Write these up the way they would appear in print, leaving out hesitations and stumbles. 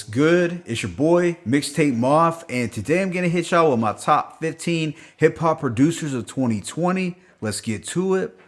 Good, it's your boy Mixtape Moth, and today I'm gonna hit y'all with my top 15 hip hop producers of 2020. Let's get to it.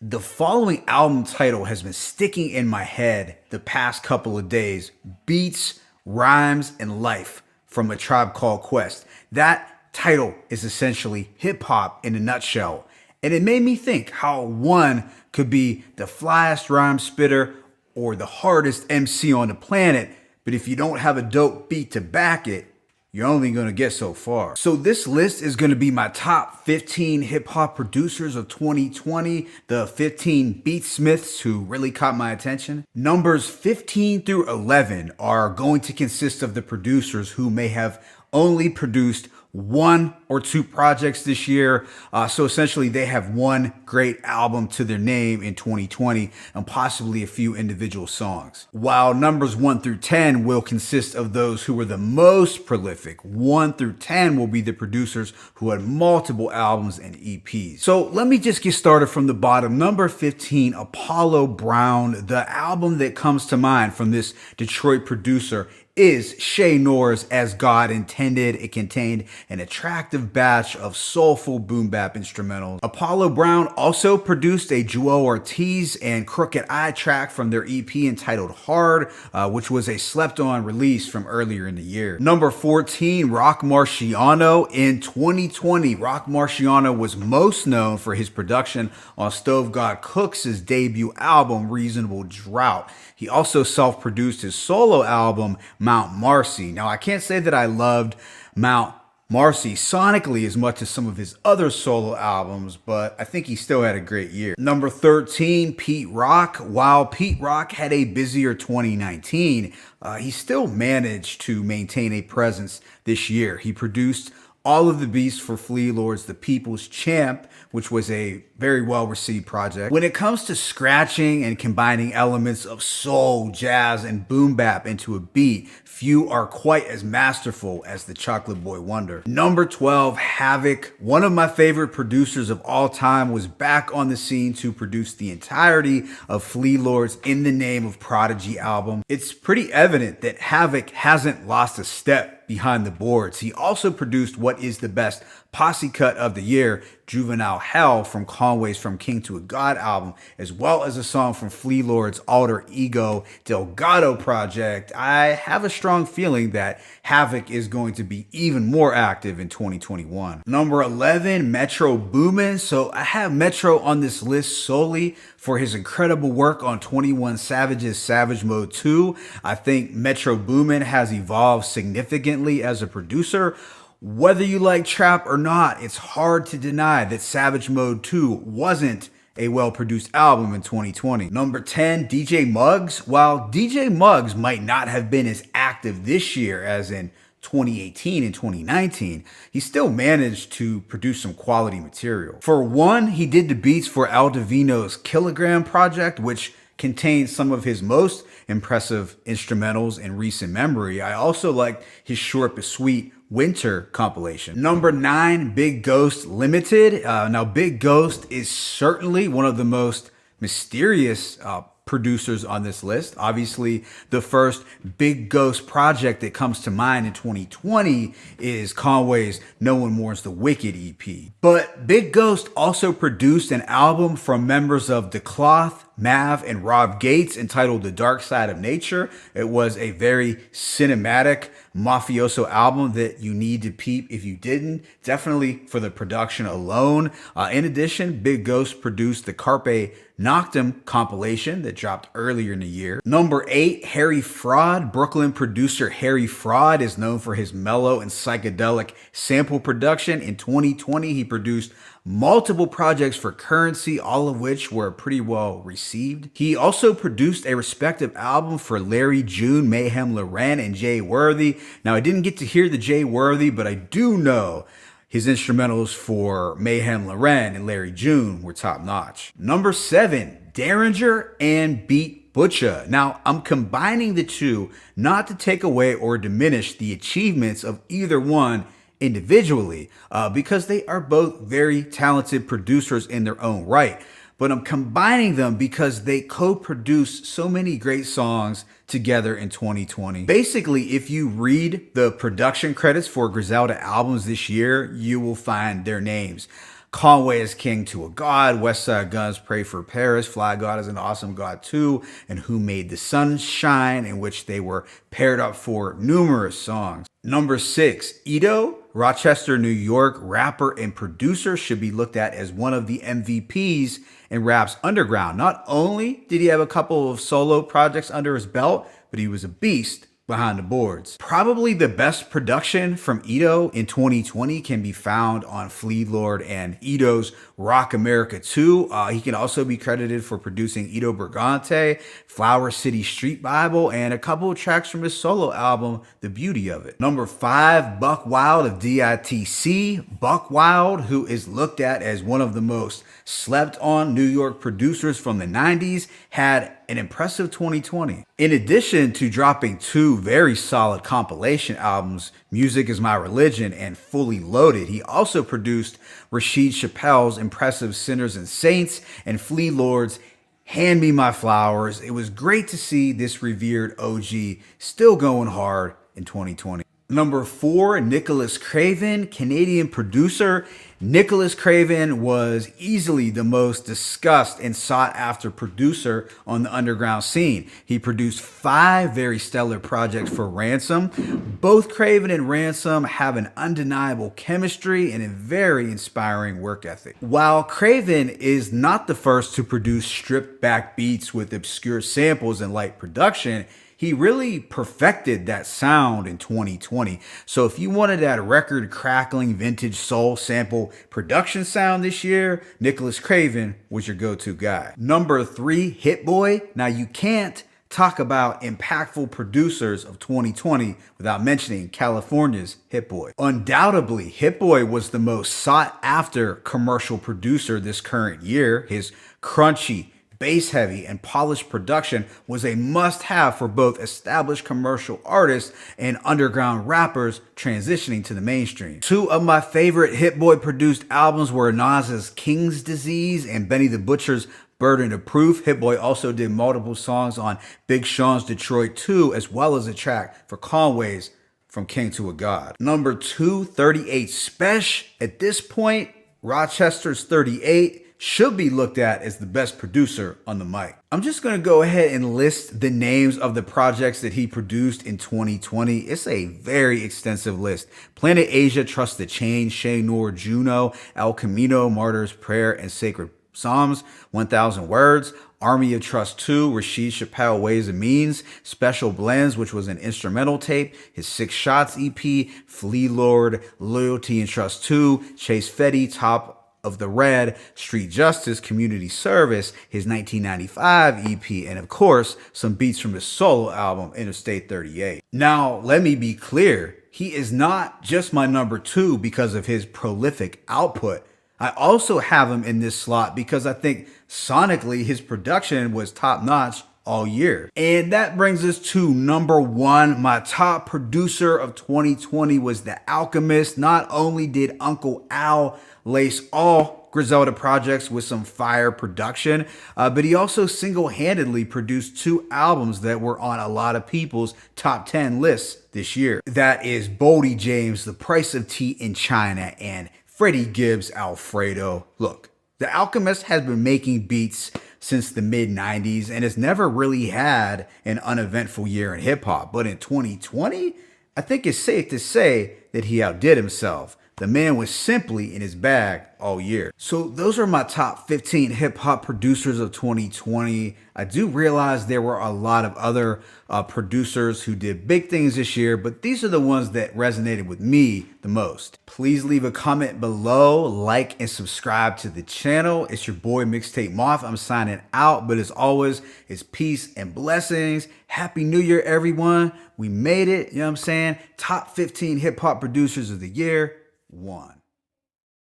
The following album title has been sticking in my head the past couple of days: Beats, Rhymes, and Life from A Tribe Called Quest. That title is essentially hip hop in a nutshell, and it made me think how one could be the flyest rhyme spitter or the hardest MC on the planet, but if you don't have a dope beat to back it, you're only gonna get so far. So this list is gonna be my top 15 hip hop producers of 2020, the 15 beatsmiths who really caught my attention. Numbers 15 through 11 are going to consist of the producers who may have only produced one or two projects this year. So essentially they have one great album to their name in 2020 and possibly a few individual songs. While numbers 1 through 10 will consist of those who were the most prolific. 1 through 10 will be the producers who had multiple albums and EPs. So let me just get started from the bottom. Number 15, Apollo Brown. The album that comes to mind from this Detroit producer is Shay Nor's As God Intended. It contained an attractive batch of soulful boom bap instrumentals. Apollo Brown also produced a Joel Ortiz and Crooked Eye track from their EP entitled Hard, which was a slept-on release from earlier in the year. Number 14, Roc Marciano. In 2020, Roc Marciano was most known for his production on Stove God Cooks' debut album, Reasonable Drought. He also self-produced his solo album, Mount Marcy. Now, I can't say that I loved Mount Marcy sonically as much as some of his other solo albums, but I think he still had a great year. Number 13, Pete Rock. While Pete Rock had a busier 2019, he still managed to maintain a presence this year. He produced all of the beats for Flea Lord's The People's Champ, which was a very well-received project. When it comes to scratching and combining elements of soul, jazz, and boom bap into a beat, few are quite as masterful as the Chocolate Boy Wonder. Number 12, Havoc. One of my favorite producers of all time was back on the scene to produce the entirety of Flea Lord's In the Name of Prodigy album. It's pretty evident that Havoc hasn't lost a step behind the boards. He also produced what is the best posse cut of the year, Juvenile Hell from Conway's From King to a God album, as well as a song from Flea Lord's Alter Ego Delgado project. I have a strong feeling that Havoc is going to be even more active in 2021. Number 11, Metro Boomin. So I have Metro on this list solely for his incredible work on 21 Savage's Savage Mode 2. I think Metro Boomin has evolved significantly as a producer. Whether you like trap or not, it's hard to deny that Savage Mode 2 wasn't a well-produced album in 2020. Number 10, DJ Muggs. While DJ Muggs might not have been as active this year as in 2018 and 2019, he still managed to produce some quality material. For one, he did the beats for Al Divino's Kilogram project, which contains some of his most impressive instrumentals in recent memory. I also liked his short but sweet Winter compilation. Number 9, Big Ghost Ltd. Now, Big Ghost is certainly one of the most mysterious producers on this list. Obviously, the first Big Ghost project that comes to mind in 2020 is Conway's No One Mourns the Wicked EP. But Big Ghost also produced an album from members of The Cloth, Mav, and Rob Gates entitled The Dark Side of Nature. It was a very cinematic mafioso album that you need to peep if you didn't, definitely for the production alone. In addition, Big Ghost produced the Carpe Noctem compilation that dropped earlier in the year. Number 8, Harry Fraud. Brooklyn producer Harry Fraud is known for his mellow and psychedelic sample production. In 2020, he produced multiple projects for Currency, all of which were pretty well received. He also produced a respective album for Larry June, Mayhem Loren, and Jay Worthy. Now, I didn't get to hear the Jay Worthy, but I do know his instrumentals for Mayhem Loren and Larry June were top notch. Number 7, Derringer and Beat Butcha. Now, I'm combining the two not to take away or diminish the achievements of either one individually, because they are both very talented producers in their own right. but I'm combining them because they co-produced so many great songs together in 2020. Basically, if you read the production credits for Griselda albums this year, you will find their names. Conway is King to a God, Westside Gunn's Pray for Paris, Fly God is an Awesome God too, and Who Made the Sun Shine, in which they were paired up for numerous songs. Number 6, IDO Rochester, New York, rapper and producer, should be looked at as one of the MVPs in rap's underground. Not only did he have a couple of solo projects under his belt, but he was a beast behind the boards. Probably the best production from IDO in 2020 can be found on Fleet Lord and IDO's Roc America 2. He can also be credited for producing IDO Brigante, Flower City Street Bible, and a couple of tracks from his solo album, The Beauty of It. Number 5, BuckWild of DITC. BuckWild, who is looked at as one of the most slept on New York producers from the 90s, had an impressive 2020. In addition to dropping 2 very solid compilation albums, Music Is My Religion and Fully Loaded, he also produced Rashid Chappelle's impressive Sinners and Saints and Flea Lord's Hand Me My Flowers. It was great to see this revered OG still going hard in 2020. Number 4, Nicholas Craven, Canadian producer. Nicholas Craven was easily the most discussed and sought after producer on the underground scene. He produced 5 very stellar projects for Ransom. Both Craven and Ransom have an undeniable chemistry and a very inspiring work ethic. While Craven is not the first to produce stripped back beats with obscure samples and light production, he really perfected that sound in 2020. So if you wanted that record crackling vintage soul sample production sound this year, Nicholas Craven was your go-to guy. Number 3, HitBoy. Now you can't talk about impactful producers of 2020 without mentioning California's HitBoy. Undoubtedly, HitBoy was the most sought after commercial producer this current year. His crunchy, bass heavy and polished production was a must-have for both established commercial artists and underground rappers transitioning to the mainstream. 2 of my favorite HitBoy produced albums were Nas's King's Disease and Benny the Butcher's Burden of Proof. HitBoy also did multiple songs on Big Sean's Detroit 2, as well as a track for Conway's From King to a God. Number 2, 38 Spesh. At this point, Rochester's 38 should be looked at as the best producer on the mic. I'm just going to go ahead and list the names of the projects that he produced in 2020. It's a very extensive list. Planet Asia, Trust the Change, Shay Noor, Juno, El Camino, Martyr's Prayer, and Sacred Psalms, 1000 Words, Army of Trust 2, Rashid Chappelle, Ways and Means, Special Blends, which was an instrumental tape, his 6 Shots EP, Flea Lord, Loyalty and Trust 2, Chase Fetty, Top of the Red, Street Justice, Community Service, his 1995 EP, and of course, some beats from his solo album, Interstate 38. Now, let me be clear, he is not just my number 2 because of his prolific output. I also have him in this slot because I think sonically his production was top notch all year. And that brings us to number 1. My top producer of 2020 was The Alchemist. Not only did Uncle Al lace all Griselda projects with some fire production, but he also single-handedly produced 2 albums that were on a lot of people's top 10 lists this year. That is Boldy James, The Price of Tea in China, and Freddie Gibbs' Alfredo. Look, The Alchemist has been making beats since the mid-90s and has never really had an uneventful year in hip-hop. But in 2020, I think it's safe to say that he outdid himself. The man was simply in his bag all year. So those are my top 15 hip hop producers of 2020. I do realize there were a lot of other producers who did big things this year, but these are the ones that resonated with me the most. Please leave a comment below, like and subscribe to the channel. It's your boy Mixtape Moth. I'm signing out, but as always, it's peace and blessings. Happy New Year, everyone. We made it, you know what I'm saying? Top 15 hip hop producers of the year. 1.